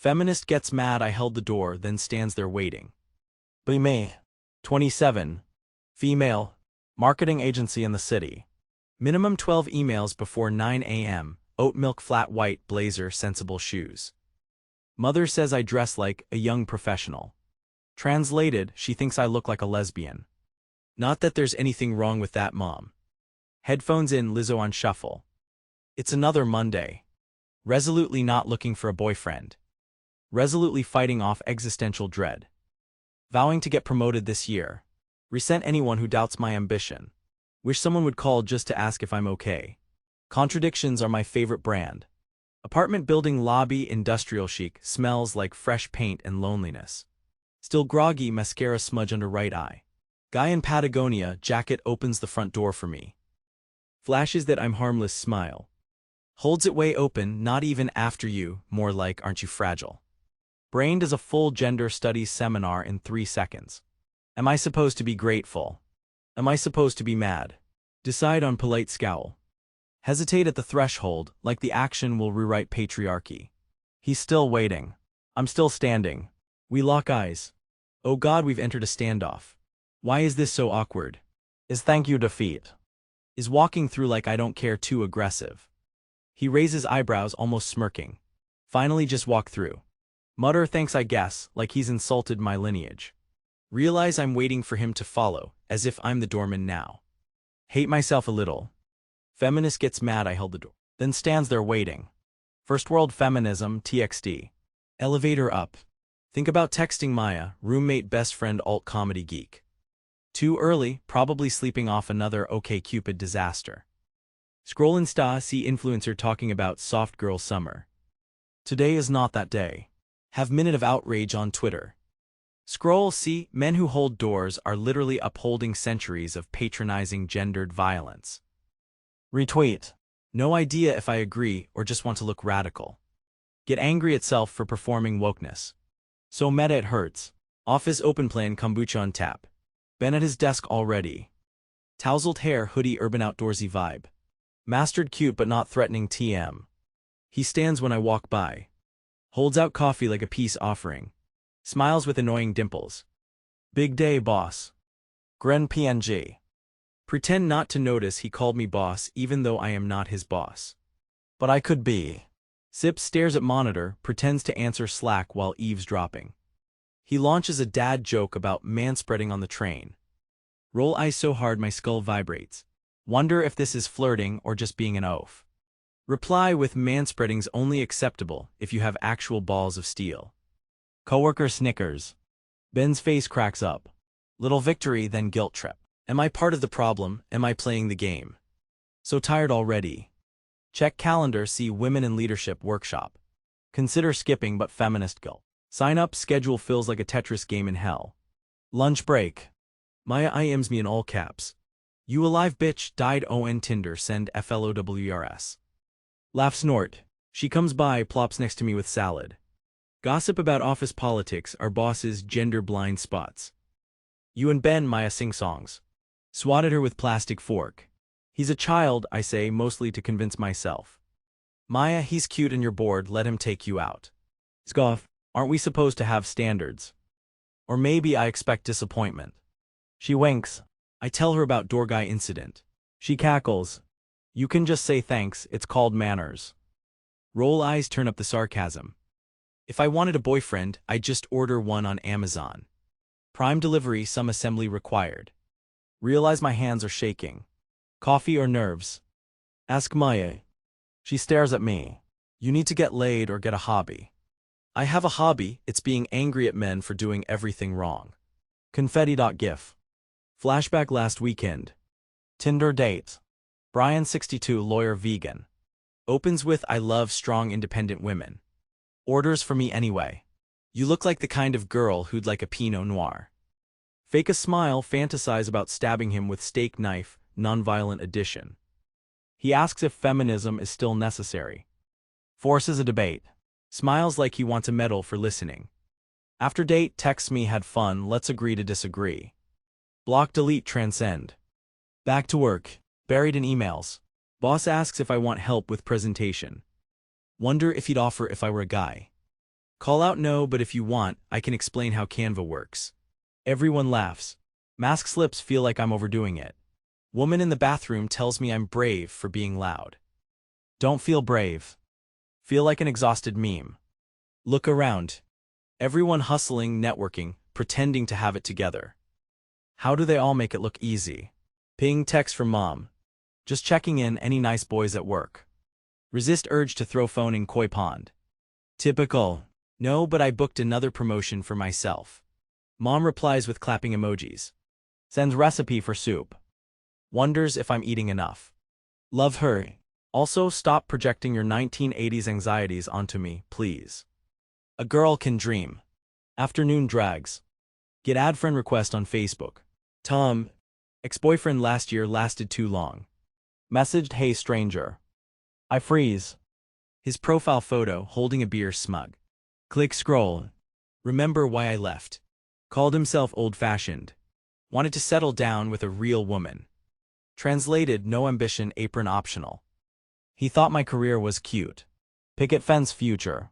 Feminist gets mad I held the door, then stands there waiting. Be me. 27. Female. Marketing agency in the city. Minimum 12 emails before 9 a.m. Oat milk flat white blazer sensible shoes. Mother says I dress like a young professional. Translated, she thinks I look like a lesbian. Not that there's anything wrong with that, Mom. Headphones in, Lizzo on shuffle. It's another Monday. Resolutely not looking for a boyfriend. Resolutely fighting off existential dread. Vowing to get promoted this year. Resent anyone who doubts my ambition. Wish someone would call just to ask if I'm okay. Contradictions are my favorite brand. Apartment building lobby industrial chic, smells like fresh paint and loneliness. Still groggy, mascara smudge under right eye. Guy in Patagonia jacket opens the front door for me. Flashes that I'm harmless smile. Holds it way open, not even after you, more like aren't you fragile. Brain does a full gender studies seminar in 3 seconds. Am I supposed to be grateful? Am I supposed to be mad? Decide on polite scowl. Hesitate at the threshold, like the action will rewrite patriarchy. He's still waiting. I'm still standing. We lock eyes. Oh God, we've entered a standoff. Why is this so awkward? Is thank you defeat? Is walking through like I don't care too aggressive? He raises eyebrows, almost smirking. Finally just walk through. Mutter thanks I guess, like he's insulted my lineage. Realize I'm waiting for him to follow, as if I'm the doorman now. Hate myself a little. Feminist gets mad I held the door. Then stands there waiting. First world feminism, TXT. Elevator up. Think about texting Maya, roommate best friend alt comedy geek. Too early, probably sleeping off another OkCupid disaster. Scroll Insta, see influencer talking about soft girl summer. Today is not that day. Have minute of outrage on Twitter. Scroll, see, men who hold doors are literally upholding centuries of patronizing gendered violence. Retweet. No idea if I agree or just want to look radical. Get angry itself for performing wokeness. So meta it hurts. Office open plan kombucha on tap. Ben at his desk already. Tousled hair, hoodie, urban outdoorsy vibe. Mastered cute but not threatening TM. He stands when I walk by. Holds out coffee like a peace offering. Smiles with annoying dimples. Big day, boss. Gren PNG. Pretend not to notice he called me boss even though I am not his boss. But I could be. Sip stares at monitor, pretends to answer Slack while eavesdropping. He launches a dad joke about manspreading on the train. Roll eyes so hard my skull vibrates. Wonder if this is flirting or just being an oaf. Reply with manspreading's only acceptable if you have actual balls of steel. Coworker snickers. Ben's face cracks up. Little victory, then guilt trip. Am I part of the problem? Am I playing the game? So tired already. Check calendar, see Women in Leadership workshop. Consider skipping but feminist guilt. Sign up, schedule feels like a Tetris game in hell. Lunch break. Maya IMs me in all caps. You alive bitch, died on Tinder, send FLOWRS. Laugh snort. She comes by, plops next to me with salad. Gossip about office politics, our boss's gender blind spots. You and Ben, Maya sing songs. Swatted her with plastic fork. He's a child, I say, mostly to convince myself. Maya, he's cute and you're bored, let him take you out. Scoff, aren't we supposed to have standards? Or maybe I expect disappointment. She winks. I tell her about door guy incident. She cackles. You can just say thanks, it's called manners. Roll eyes, turn up the sarcasm. If I wanted a boyfriend, I'd just order one on Amazon. Prime delivery, some assembly required. Realize my hands are shaking. Coffee or nerves? Ask Maya. She stares at me. You need to get laid or get a hobby. I have a hobby, it's being angry at men for doing everything wrong. Confetti.gif. Flashback last weekend. Tinder date. Brian 62, lawyer vegan. Opens with I love strong independent women. Orders for me anyway. You look like the kind of girl who'd like a Pinot Noir. Fake a smile, fantasize about stabbing him with steak knife, nonviolent addition. He asks if feminism is still necessary. Forces a debate. Smiles like he wants a medal for listening. After date, texts me had fun, let's agree to disagree. Block, delete, transcend. Back to work. Buried in emails. Boss asks if I want help with presentation. Wonder if he'd offer if I were a guy. Call out no, but if you want, I can explain how Canva works. Everyone laughs. Mask lips feel like I'm overdoing it. Woman in the bathroom tells me I'm brave for being loud. Don't feel brave. Feel like an exhausted meme. Look around. Everyone hustling, networking, pretending to have it together. How do they all make it look easy? Ping text from mom. Just checking in, any nice boys at work. Resist urge to throw phone in koi pond. Typical. No, but I booked another promotion for myself. Mom replies with clapping emojis. Sends recipe for soup. Wonders if I'm eating enough. Love her. Also, stop projecting your 1980s anxieties onto me, please. A girl can dream. Afternoon drags. Get add friend request on Facebook. Tom. Ex-boyfriend last year lasted too long. Messaged hey stranger. I freeze. His profile photo holding a beer smug. Click scroll. Remember why I left. Called himself old-fashioned. Wanted to settle down with a real woman. Translated no ambition apron optional. He thought my career was cute. Picket fence future.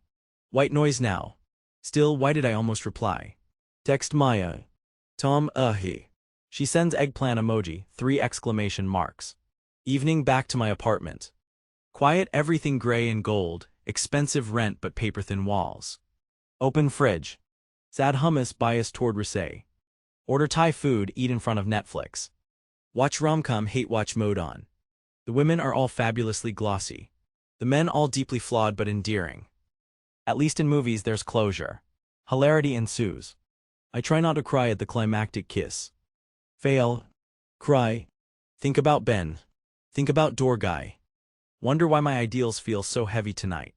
White noise now. Still, why did I almost reply? Text Maya. Tom, he. She sends eggplant emoji, 3 exclamation marks. Evening back to my apartment. Quiet, everything gray and gold, expensive rent but paper-thin walls. Open fridge. Sad hummus biased toward Risay. Order Thai food, eat in front of Netflix. Watch rom-com, hate watch mode on. The women are all fabulously glossy. The men all deeply flawed but endearing. At least in movies there's closure. Hilarity ensues. I try not to cry at the climactic kiss. Fail. Cry. Think about Ben. Think about door guy. Wonder why my ideals feel so heavy tonight.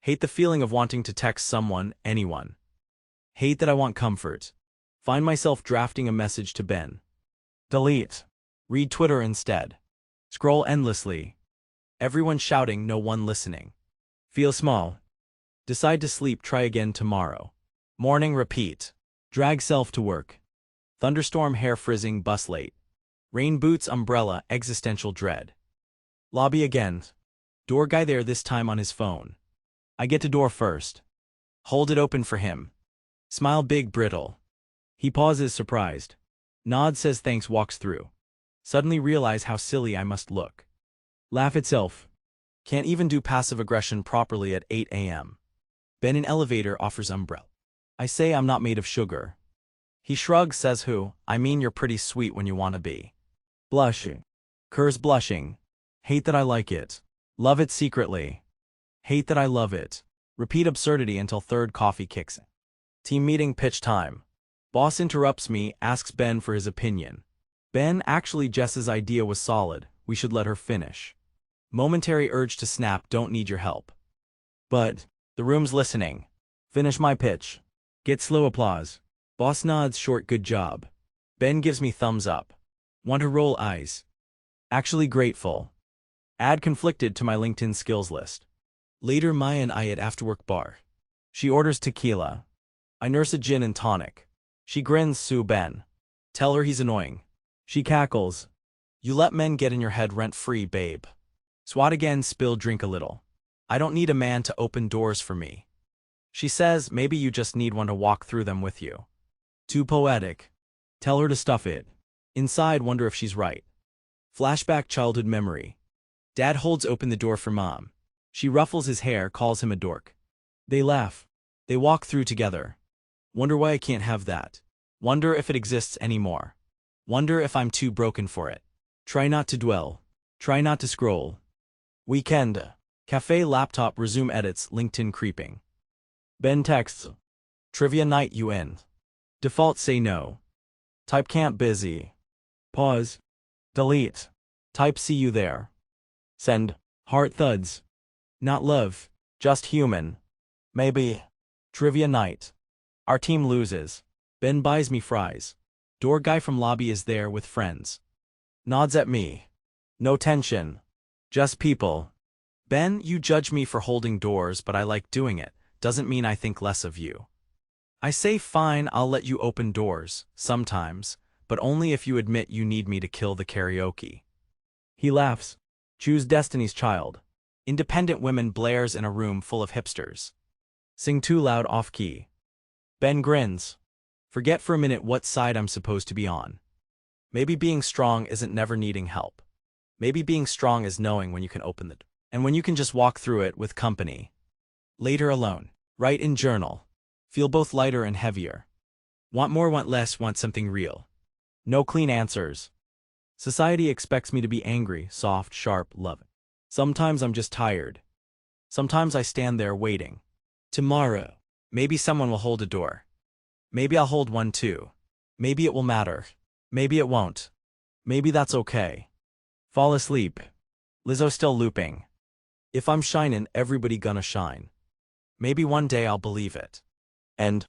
Hate the feeling of wanting to text someone, anyone. Hate that I want comfort. Find myself drafting a message to Ben. Delete. Read Twitter instead. Scroll endlessly. Everyone shouting, no one listening. Feel small. Decide to sleep, try again tomorrow. Morning, repeat. Drag self to work. Thunderstorm, hair frizzing, bus late. Rain boots, umbrella, existential dread. Lobby again. Door guy there, this time on his phone. I get to door first. Hold it open for him. Smile big, brittle. He pauses, surprised. Nod, says thanks, walks through. Suddenly realize how silly I must look. Laugh itself. Can't even do passive aggression properly at 8 a.m. Ben in elevator offers umbrella. I say I'm not made of sugar. He shrugs, says who, I mean you're pretty sweet when you want to be. Blushing. Curse blushing. Hate that I like it. Love it secretly. Hate that I love it. Repeat absurdity until third coffee kicks in. Team meeting, pitch time. Boss interrupts me, asks Ben for his opinion. Ben, actually Jess's idea was solid, we should let her finish. Momentary urge to snap, don't need your help. But, the room's listening. Finish my pitch. Get slow applause. Boss nods short, good job. Ben gives me thumbs up. Want to roll eyes. Actually grateful. Add conflicted to my LinkedIn skills list. Later Maya and I at afterwork bar. She orders tequila. I nurse a gin and tonic. She grins, sue Ben. Tell her he's annoying. She cackles. You let men get in your head rent-free, babe. Swat again, spill, drink a little. I don't need a man to open doors for me. She says, maybe you just need one to walk through them with you. Too poetic. Tell her to stuff it. Inside, wonder if she's right. Flashback, childhood memory. Dad holds open the door for mom. She ruffles his hair, calls him a dork. They laugh. They walk through together. Wonder why I can't have that. Wonder if it exists anymore. Wonder if I'm too broken for it. Try not to dwell. Try not to scroll. Weekend. Cafe, laptop, resume edits, LinkedIn creeping. Ben texts. Trivia night, you in. Default, say no. Type can't, busy. Pause. Delete. Type see you there. Send. Heart thuds. Not love. Just human. Maybe. Trivia night. Our team loses. Ben buys me fries. Door guy from lobby is there with friends. Nods at me. No tension. Just people. Ben, you judge me for holding doors, but I like doing it. Doesn't mean I think less of you. I say fine, I'll let you open doors, sometimes, but only if you admit you need me to kill the karaoke. He laughs. Choose Destiny's Child. Independent women blares in a room full of hipsters. Sing too loud off key. Ben grins. Forget for a minute what side I'm supposed to be on. Maybe being strong isn't never needing help. Maybe being strong is knowing when you can open the door, and when you can just walk through it with company. Later alone. Write in journal. Feel both lighter and heavier. Want more, want less, want something real. No clean answers. Society expects me to be angry, soft, sharp, loving. Sometimes I'm just tired. Sometimes I stand there waiting. Tomorrow. Maybe someone will hold a door. Maybe I'll hold one too. Maybe it will matter. Maybe it won't. Maybe that's okay. Fall asleep. Lizzo still looping. If I'm shinin', everybody gonna shine. Maybe one day I'll believe it. End.